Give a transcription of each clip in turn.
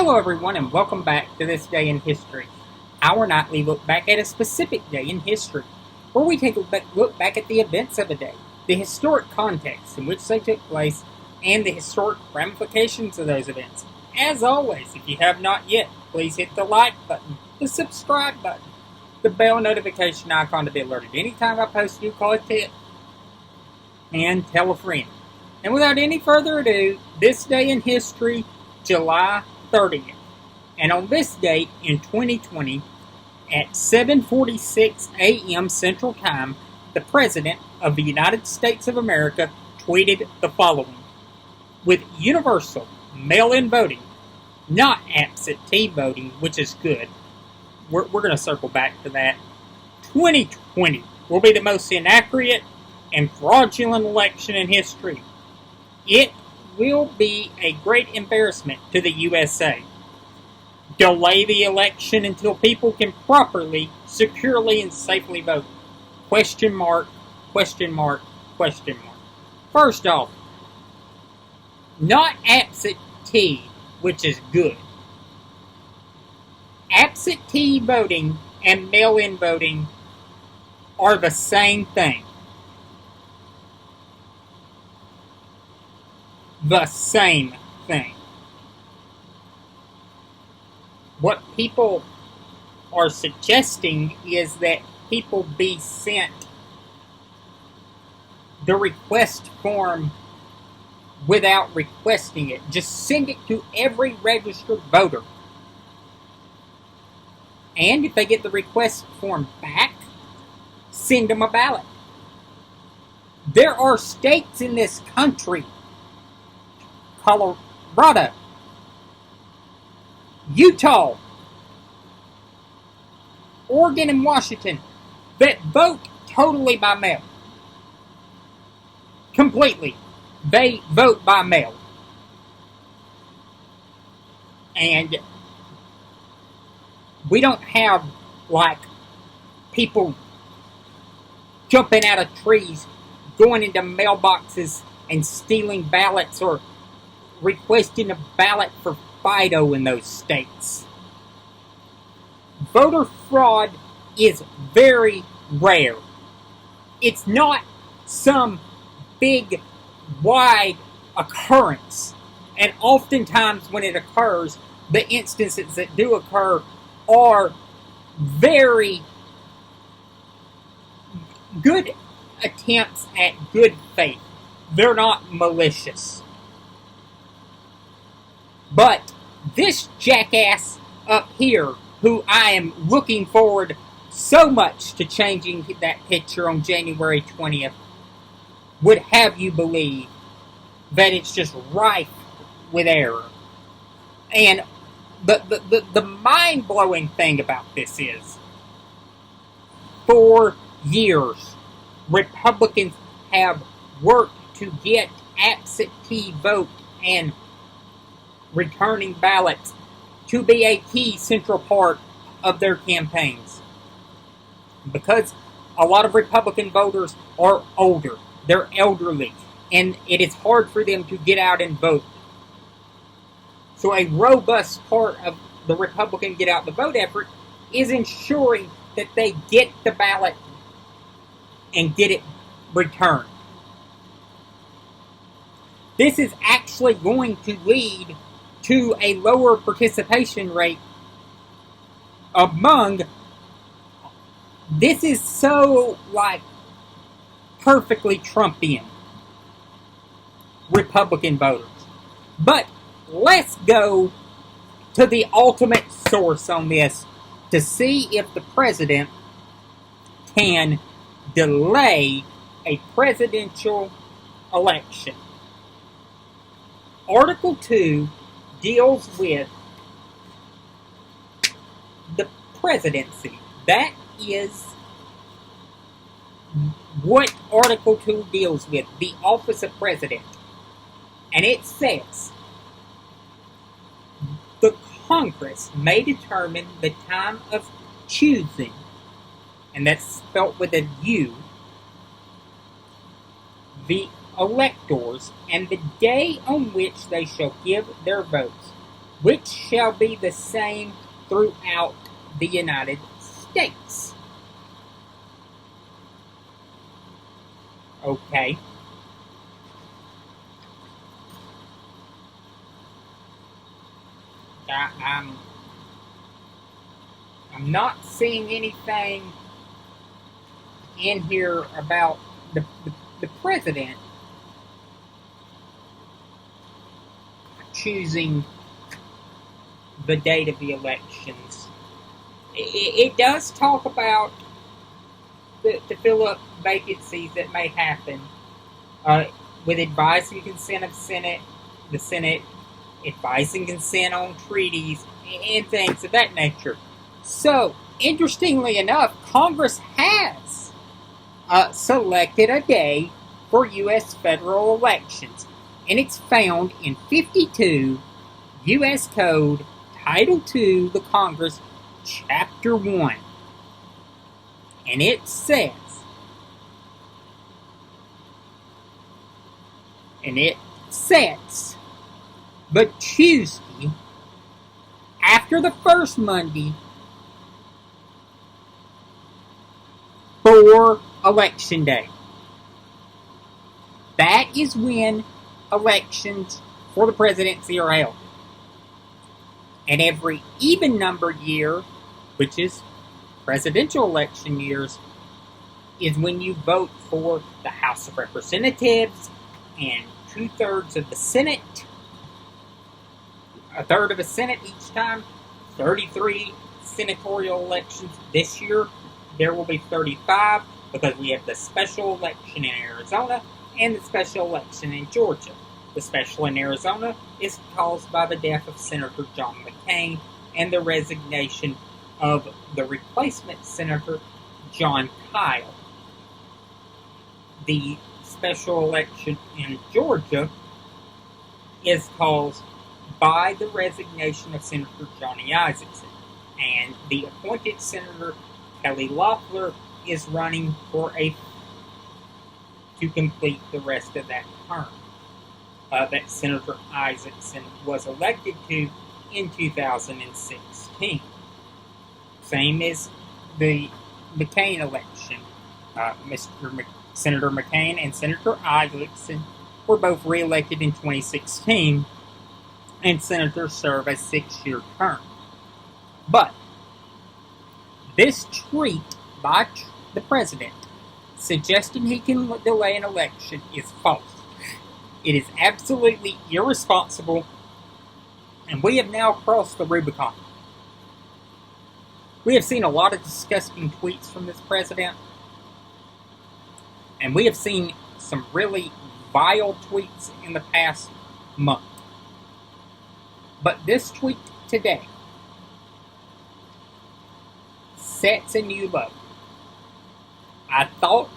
Hello everyone and welcome back to This Day in History, our nightly look back at a specific day in history, where we take a look back at the events of a day, the historic context in which they took place, and the historic ramifications of those events. As always, if you have not yet, please hit the like button, the subscribe button, the bell notification icon to be alerted anytime I post a new content, and tell a friend. And without any further ado, This Day in History, July 30th. And on this date in 2020, at 7:46 a.m. Central Time, the President of the United States of America tweeted the following: with universal mail-in voting, not absentee voting, which is good. We're going to circle back to that. 2020 will be the most inaccurate and fraudulent election in history. It will be a great embarrassment to the USA. Delay the election until people can properly, securely, and safely vote. Question mark, question mark, question mark. First off, not absentee, which is good. Absentee voting and mail-in voting are the same thing. The same thing. What people are suggesting is that people be sent the request form without requesting it. Just send it to every registered voter. And if they get the request form back, send them a ballot. There are states in this country, Colorado, Utah, Oregon, and Washington, that vote totally by mail. Completely. They vote by mail. And we don't have, like, people jumping out of trees, going into mailboxes and stealing ballots or requesting a ballot for Fido in those states. Voter fraud is very rare. It's not some big, wide occurrence. And oftentimes when it occurs, the instances that do occur are very good attempts at good faith. They're not malicious. But this jackass up here, who I am looking forward so much to changing that picture on January 20th, would have you believe that it's just rife with error. And the mind-blowing thing about this is, for years, Republicans have worked to get absentee vote and returning ballots to be a key central part of their campaigns. Because a lot of Republican voters are older, they're elderly, and it is hard for them to get out and vote. So a robust part of the Republican get out the vote effort is ensuring that they get the ballot and get it returned. This is actually going to lead to a lower participation rate among, this is so, like, perfectly Trumpian Republican voters. But let's go to the ultimate source on this to see if the president can delay a presidential election. Article 2 deals with the presidency. That is what Article 2 deals with, the office of president. And it says, the Congress may determine the time of choosing, and that's spelt with a U, the electors, and the day on which they shall give their votes, which shall be the same throughout the United States. Okay. I'm not seeing anything in here about the president choosing the date of the elections. It does talk about to fill up vacancies that may happen with advice and consent of the Senate advice and consent on treaties and things of that nature. So, interestingly enough, Congress has selected a day for U.S. federal elections, and it's found in 52 U.S. Code, Title II, the Congress, Chapter 1. And it says, and it sets but Tuesday after the first Monday for Election Day. That is when elections for the presidency are held. And every even-numbered year, which is presidential election years, is when you vote for the House of Representatives and 2/3 of the Senate, a third of the Senate each time, 33 senatorial elections. This year, there will be 35 because we have the special election in Arizona and the special election in Georgia. The special in Arizona is caused by the death of Senator John McCain and the resignation of the replacement Senator Jon Kyl. The special election in Georgia is caused by the resignation of Senator Johnny Isakson, and the appointed Senator Kelly Loeffler is running to complete the rest of that term that Senator Isakson was elected to in 2016. Same as the McCain election. Senator McCain and Senator Isakson were both re-elected in 2016, and senators serve a 6-year term. But this tweet by the president suggesting he can delay an election is false. It is absolutely irresponsible, and we have now crossed the Rubicon. We have seen a lot of disgusting tweets from this president, and we have seen some really vile tweets in the past month. But this tweet today sets a new low. I thought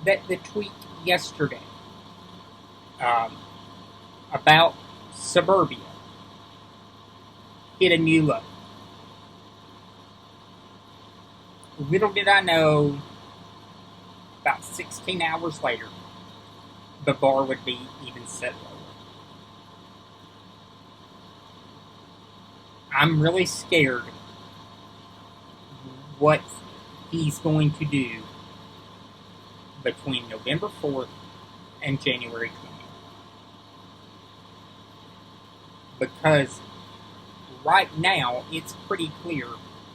that the tweet yesterday about suburbia hit a new low. Little did I know, about 16 hours later, the bar would be even set lower. I'm really scared what he's going to do between November 4th and January 20th. Because right now, it's pretty clear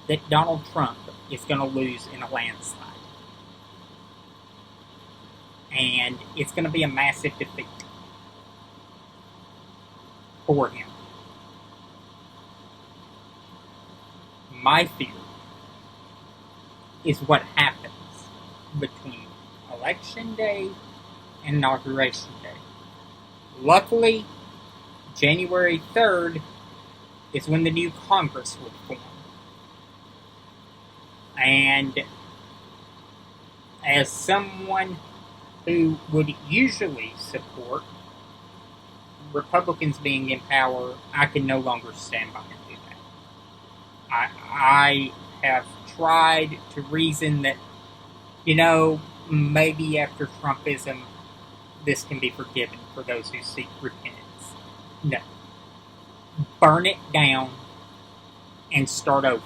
that Donald Trump is going to lose in a landslide. And it's going to be a massive defeat for him. My fear is what happens between Election Day and Inauguration Day. Luckily, January 3rd is when the new Congress will form. And as someone who would usually support Republicans being in power, I can no longer stand by and do that. I have tried to reason that, maybe after Trumpism, this can be forgiven for those who seek repentance. No. burn it down, and start over.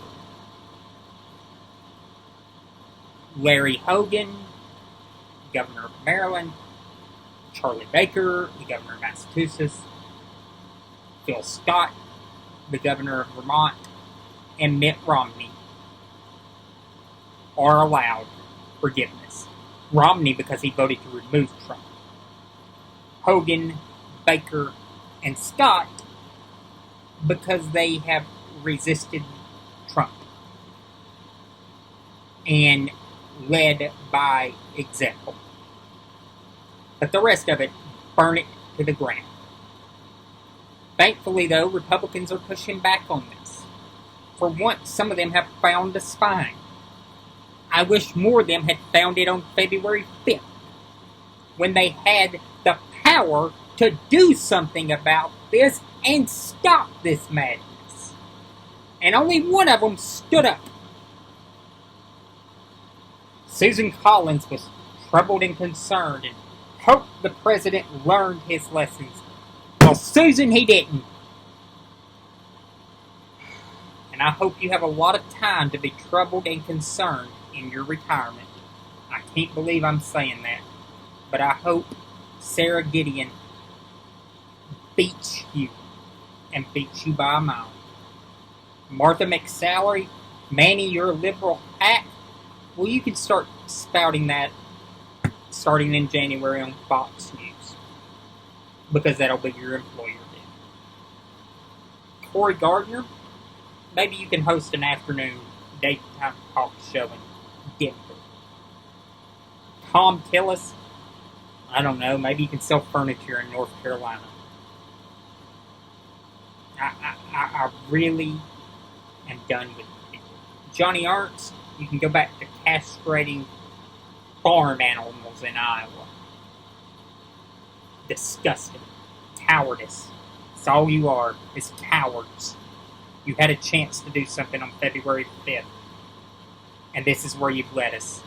Larry Hogan, governor of Maryland, Charlie Baker, the governor of Massachusetts, Phil Scott, the governor of Vermont, and Mitt Romney are allowed forgiveness. Romney because he voted to remove Trump. Hogan, Baker, and Scott because they have resisted Trump and led by example. But the rest of it, burn it to the ground. Thankfully, though, Republicans are pushing back on this. For once, some of them have found a spine. I wish more of them had found it on February 5th, when they had the power to do something about this and stop this madness. And only one of them stood up. Susan Collins was troubled and concerned and hoped the president learned his lessons. Well, Susan, he didn't. And I hope you have a lot of time to be troubled and concerned in your retirement. I can't believe I'm saying that. But I hope Sarah Gideon beats you and beats you by a mile. Martha McSally, Manny, you're a liberal hack. Well, you can start spouting that starting in January on Fox News, because that'll be your employer then. Cory Gardner, maybe you can host an afternoon daytime talk show in Denver. Tom Tillis, I don't know, maybe you can sell furniture in North Carolina. I really am done with people. Johnny Ernst, you can go back to castrating farm animals in Iowa. Disgusting. Cowardice. It's all you are, is cowards. You had a chance to do something on February 5th. And this is where you've led us.